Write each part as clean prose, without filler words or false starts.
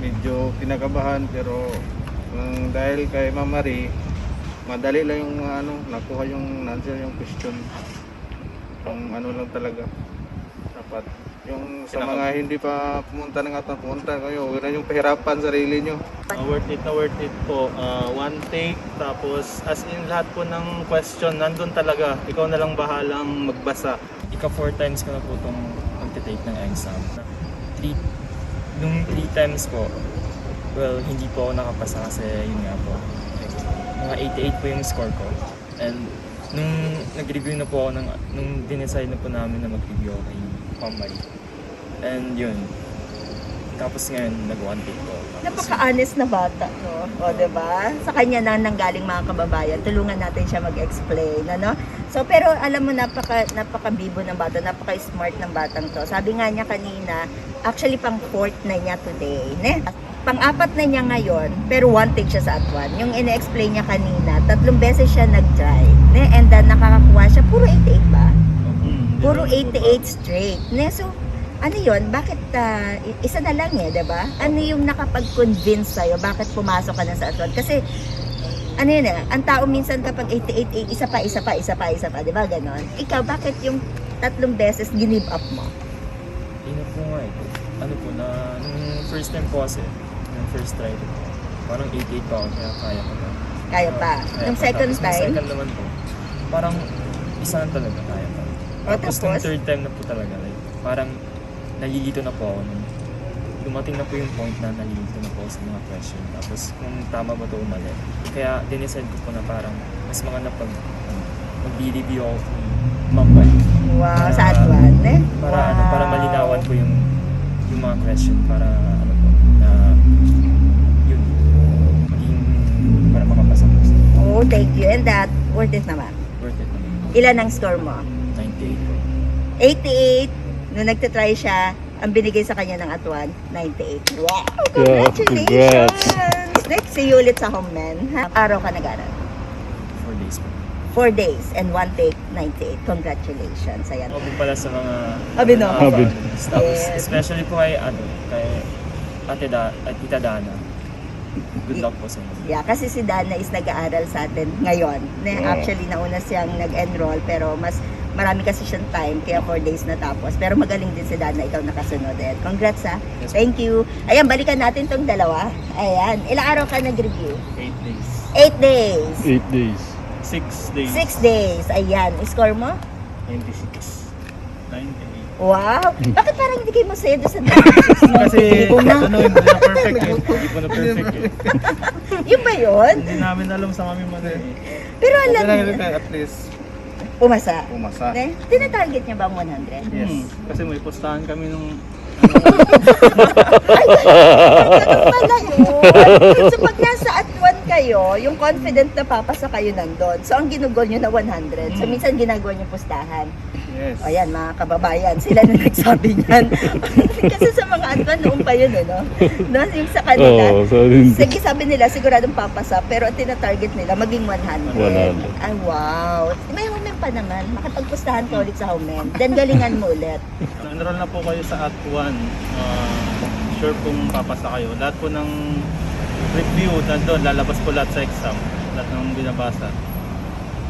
medyo kinakabahan pero dahil kay Ma'am Marie, madali lang yung nakuha yung answer yung question. Yung lang talaga. Dapat yung sa mga hindi pa pumunta ng atong pumunta kayo, huwag na yung pahirapan sarili nyo. Worth it po. One take, tapos as in lahat po ng question, nandun talaga. Ikaw na lang bahalang magbasa. Ika 4 times ko na po itong magte-take ng exam. Nung 3 times po, well, hindi po ako nakapasa kasi yun nga po. Mga 88 po yung score ko. And nung nag-review na po ako, nung dinecide na po namin na mag-review ako kay Ma'am Marie. And yun. Tapos ngayon, nag-one take po. Napaka-honest na bata, no? O, diba? Sa kanya na nanggaling mga kababayan, tulungan natin siya mag-explain, ano? So, pero alam mo, napaka-bibo ng bata, napaka-smart ng batang to. Sabi nga niya kanina, actually pang 4th na niya today, ne? Pang-4 na niya ngayon, pero one take siya sa at-one. Yung ine-explain niya kanina, 3 beses siya nag-try, ne? And then, nakakakuha siya, puro 88 ba? Puro 88 straight, ne? So, ano yun? Bakit isa na lang diba? Ano yung nakapag-convince sa'yo? Bakit pumasok ka na sa at-one? Kasi, ano yun ang tao minsan kapag 88, isa pa, diba? Ganon. Ikaw, bakit yung 3 beses give up mo? Yun na po nga ito. Ano po na, nung first time po kasi, nung first try ko, parang 88 pa ako, kaya kaya ko na. Kaya pa. Yung second Tapos time? Yung second naman po, parang isa lang talaga kaya pa. Tapos nung third time na po talaga, like, parang nalilito na po ako. Dumating na po yung point na nalilito na po ako sa mga question. Tapos kung tama ba ito o mali. Kaya dinicide ko po na parang mas mga mag-review ako kay Ma'am Marie. Wow, sa at-one, Para wow. para malinawan po yung mga question para ano po na yun maging para makapasa po. Oh, thank you. And that, worth it naman. Worth it naman. Ilan ang score mo? 98 po. 88. Nung nagtatry siya, ang binigay sa kanya ng at-one, 98. Wow! Congratulations! Next, see you ulit sa home, men. Araw ka nag-aral? 4 days po. 4 days and one take, 98. Congratulations. Ayan. Ako po pala sa mga Abino. Tapos Yes. especially po kay Tita Dana. Good luck po sa inyo. Yeah, kasi si Dana is nag-aaral sa atin ngayon. Actually, nauna siyang nag-enroll pero marami kasi siyang time kaya 4 days na tapos. Pero magaling din si Dana, ikaw nakasunod. Ayan. Congrats Yes, Thank you. Ayan, balikan natin tong dalawa. Ayan. Ilang araw ka nag-review? 8 days. 8 days. 8 days. 6 days. 6 days. Ayan. Score mo? 96. 98. Wow! Bakit parang hindi kayo masaya doon sa Kasi hindi na perfect eh. Hindi po na perfect eh. Yung ba yun? Hindi namin alam sa kami man eh. Pero alam Kailangan niyo, natin at least pumasa. pumasa. Tinatarget niya ba ang 100? Yes. Kasi may postahan kami nung Ay, ganun pala yun. So pag nasa at-one kayo, yung confident na papasa kayo nandun. So ang ginugol nyo na 100. So minsan ginagawa nyo pustahan. Yes. O yan, mga kababayan, sila na nagsabi niyan. Kasi sa mga at-one, noon pa yun, no? Yung sa kanila. Sige, sabi nila, siguradong papasa. Pero ang tinatarget nila, maging 100. Ay, wow. May homen pa naman. Makipagpustahan ka ulit sa homen. Then galingan mo ulit. enroll na po kayo sa at-one. Sure kung papasa kayo. Lahat po ng review nandun, lalabas po lahat sa exam. Lahat ng binabasa.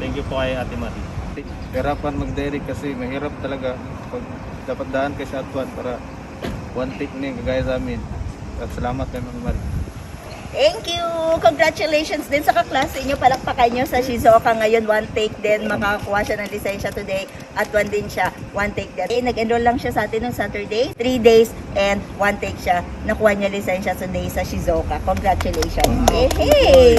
Thank you po kay Ate Marie. Hirapan mag-direct kasi mahirap talaga pag dapat daan ka sa at-one para one take na yung kagaya sa amin. At salamat kay Ma'am Marie. Thank you! Congratulations din sa kaklase inyo. Palakpakan nyo sa Shizuoka ngayon. One take din. Makakakuha siya ng lisensya today. At one din siya. One take din. Nag-enroll lang siya sa atin ng Saturday. 3 days and one take siya. Nakuha niya lisensya today sa Shizuoka. Congratulations! Hey!